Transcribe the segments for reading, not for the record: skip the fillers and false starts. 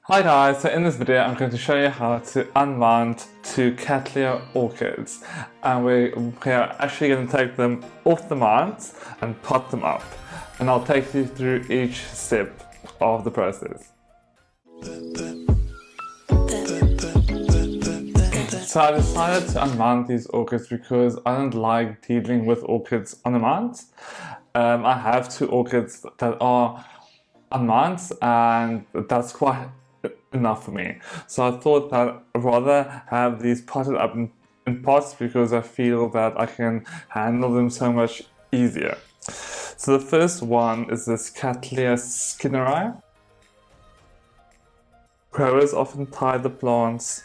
Hi guys, so in this video I'm going to show you how to unmount two Cattleya orchids, and we are actually going to take them off the mount and pot them up, and I'll take you through each step of the process. So I decided to unmount these orchids because I don't like dealing with orchids on the mount. I have two orchids that are unmounts and that's quite enough for me. So I thought that I'd rather have these potted up in pots because I feel that I can handle them so much easier. So the first one is this Cattleya Skinneri. Growers often tie the plants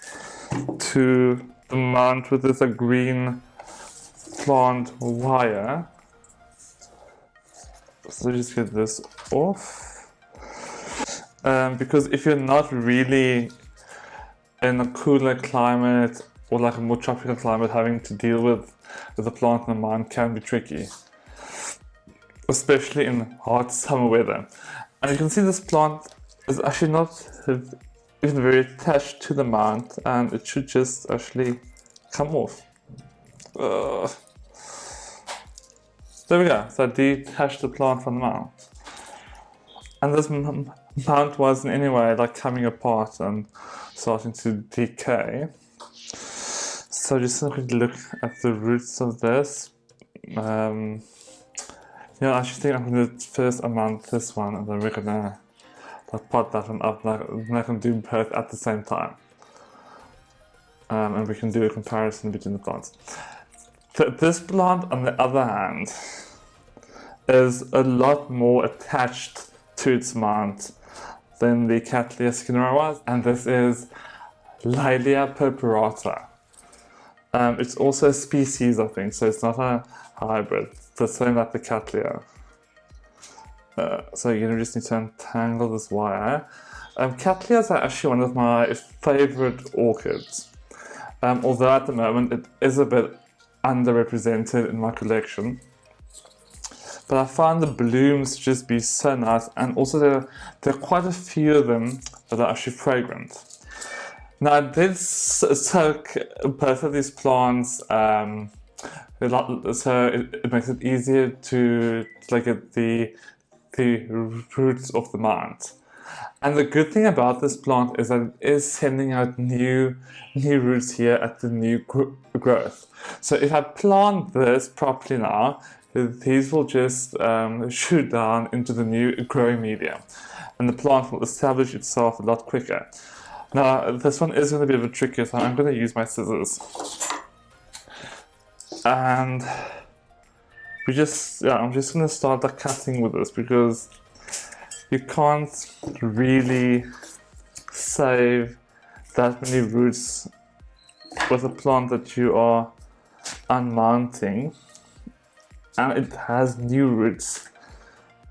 to the mount with this green plant wire. So just get this off. Because if you're not really in a cooler climate or like a more tropical climate, having to deal with the plant in the mount can be tricky, especially in hot summer weather. And you can see this plant is actually not even very attached to the mount, and it should just actually come off. There we go. So I detached the plant from the mount. And this mount was in any way like coming apart and starting to decay. So just going to look at the roots of this. I actually think I'm going to first unmount this one, and then we're going to pot that one up, and I can do both at the same time. And we can do a comparison between the plants. This plant, on the other hand, is a lot more attached to its mount than the Cattleya Skinneri was, and this is Cattleya Purpurata. It's also a species, I think, so it's not a hybrid. It's the same like the Cattleya. So you just need to untangle this wire. Cattleyas are actually one of my favorite orchids, although at the moment it is a bit underrepresented in my collection. But I find the blooms just be so nice, and also there are quite a few of them that are actually fragrant. Now I did soak both of these plants, so it makes it easier to get the roots of the mount. And the good thing about this plant is that it is sending out new roots here at the new growth. So if I plant this properly now, these will just shoot down into the new growing media, and the plant will establish itself a lot quicker. Now this one is going to be a bit tricky, so I'm going to use my scissors, and I'm just going to start cutting with this, because you can't really save that many roots with a plant that you are unmounting. And it has new roots,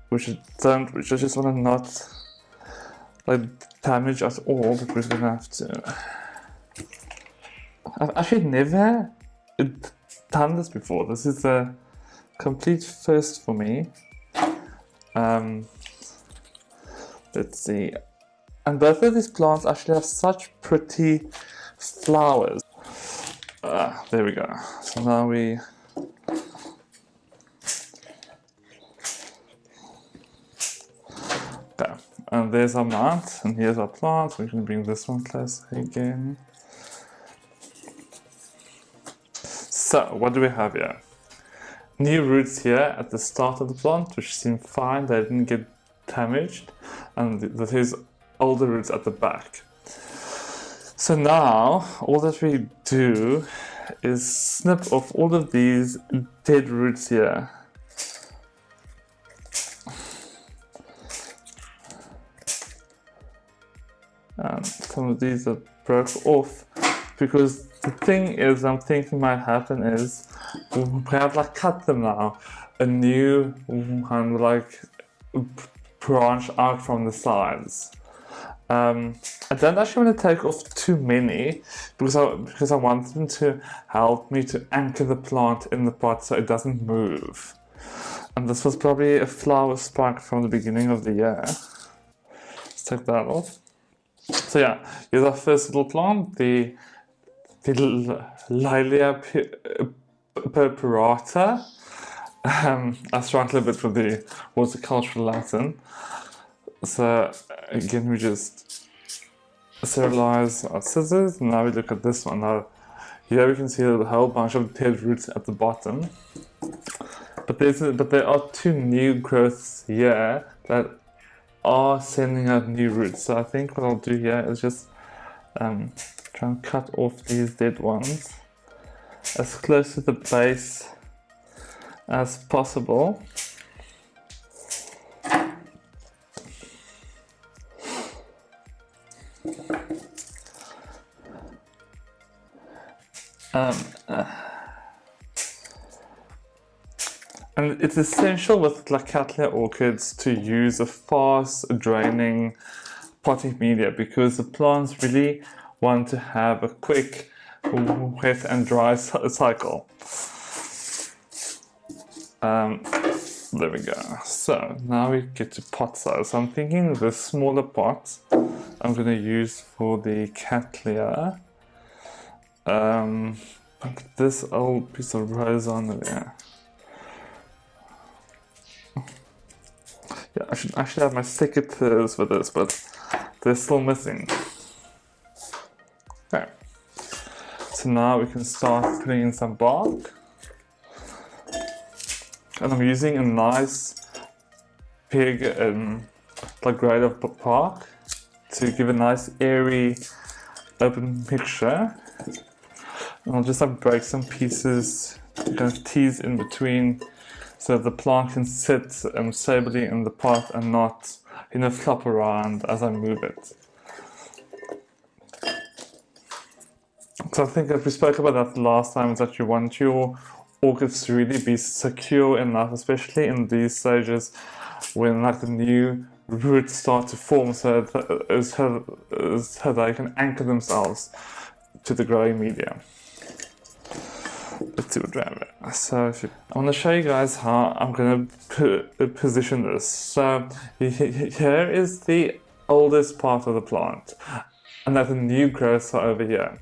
which I just want to not damage at all, but we're gonna have to. I've actually never done this before. This is a complete first for me. Let's see. And both of these plants actually have such pretty flowers. There we go. So now we. And there's our mount, and here's our plant. We can bring this one closer again. So, what do we have here? New roots here at the start of the plant, which seem fine, they didn't get damaged. And there's older roots at the back. So now, all that we do is snip off all of these dead roots here. And some of these are broke off, because the thing is, I'm thinking might happen is we have cut them now, a new branch out from the sides. I don't actually want to take off too many, because I want them to help me to anchor the plant in the pot so it doesn't move. And this was probably a flower spike from the beginning of the year. Let's take that off. So yeah, here's our first little plant, the Cattleya Purpurata. I struggle a bit with the horticultural Latin. So again, we just sterilize our scissors. Now we look at this one. Now here we can see a whole bunch of dead roots at the bottom. But there are two new growths here that are sending out new roots. So I think what I'll do here is just try and cut off these dead ones as close to the base as possible. And it's essential with Cattleya orchids to use a fast draining potting media because the plants really want to have a quick wet and dry cycle. There we go. So now we get to pot size. So I'm thinking the smaller pot I'm going to use for the Cattleya. This old piece of rose on there. Yeah, I should actually have my secateurs for this, but they're still missing. Okay. So now we can start putting in some bark. And I'm using a nice big grade of bark to give a nice airy open mixture. And I'll just break some pieces, kind of tease in between, so the plant can sit stably in the pot and not, flop around as I move it. So I think that we spoke about that last time, is that you want your orchids to really be secure enough, especially in these stages when the new roots start to form, so they can anchor themselves to the growing media. Let's see what we have. So I want to show you guys how I'm going to position this. So here is the oldest part of the plant, and then the new growths are over here.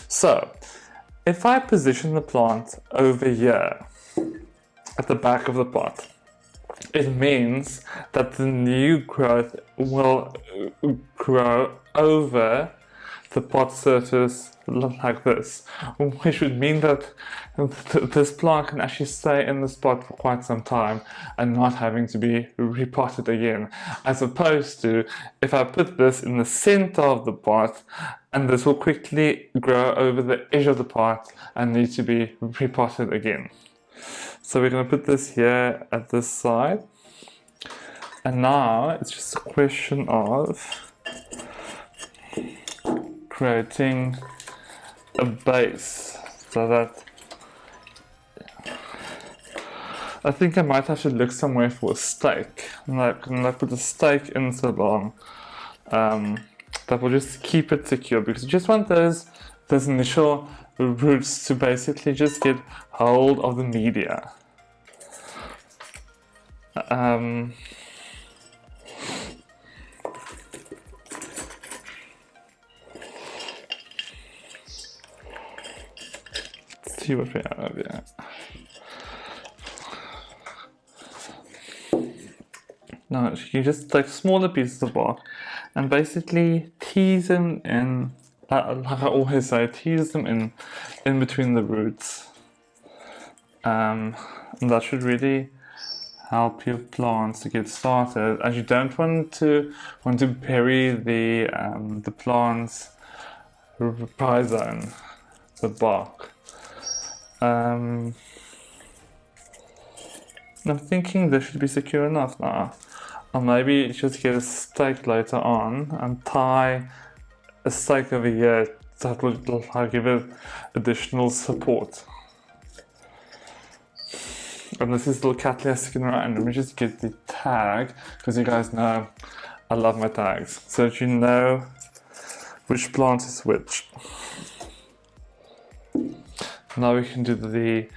So if I position the plant over here at the back of the pot, it means that the new growth will grow over the pot surface like this, which would mean that this plant can actually stay in the spot for quite some time and not having to be repotted again, as opposed to if I put this in the center of the pot, and this will quickly grow over the edge of the pot and need to be repotted again. So we're going to put this here at this side, and now it's just a question of creating a base, so that I think I might have to look somewhere for a stake, and I put a stake in so long that will just keep it secure, because you just want those initial roots to basically just get hold of the media. See what we have here. Now you just take smaller pieces of bark and basically tease them in, like I always say, tease them in between the roots, and that should really help your plants to get started, as you don't want to bury the plant's rhizome, the bark. I'm thinking this should be secure enough now. Or maybe just get a stake later on and tie a stake over here that will give it additional support. And this is the Cattleya Skinneri, and let me just get the tag, because you guys know I love my tags, so that you know which plant is which. Now we can do the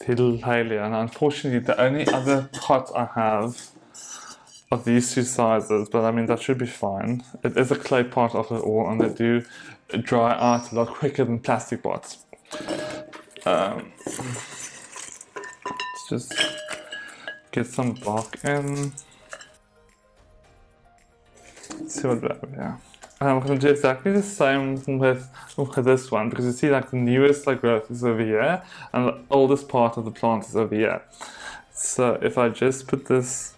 Cattleya, and unfortunately the only other pot I have of these two sizes, but I mean that should be fine. It is a clay pot of it all, and they do dry out a lot quicker than plastic pots. Let's just get some bark in. Let's see what we have here. And I'm going to do exactly the same with this one, because you see like the newest like growth is over here and the oldest part of the plant is over here. So if I just put this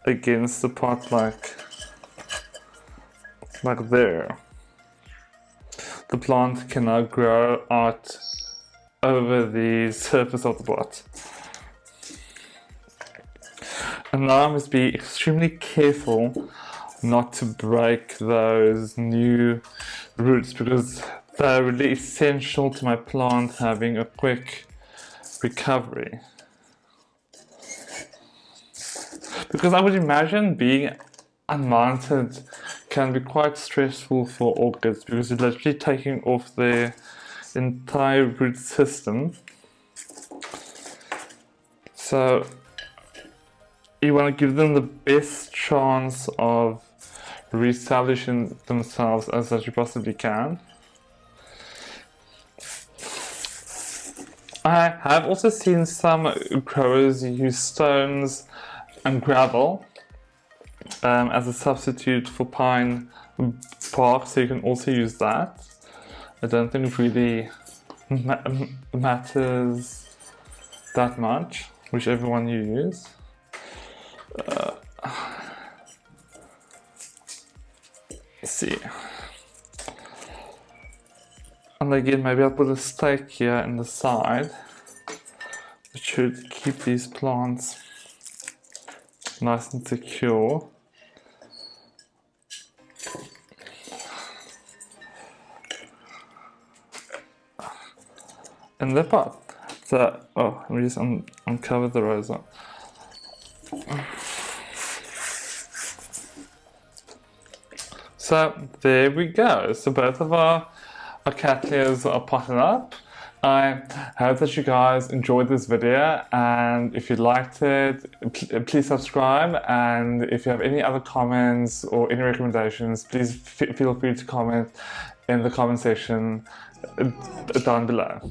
against the pot like there, the plant can now grow out over the surface of the pot. And now I must be extremely careful not to break those new roots, because they're really essential to my plant having a quick recovery. Because I would imagine being unmounted can be quite stressful for orchids, because you're literally taking off their entire root system. So you want to give them the best chance of reestablishing themselves as you possibly can. I have also seen some growers use stones and gravel as a substitute for pine bark, so you can also use that. I don't think it really matters that much, whichever one you use. Let's see. And again, maybe I'll put a stake here in the side, which should keep these plants nice and secure. In the pot. So, let me just uncover the rosa. So there we go. So both of our Cattleyas are potted up. I hope that you guys enjoyed this video, and if you liked it, please subscribe, and if you have any other comments or any recommendations, please feel free to comment in the comment section down below.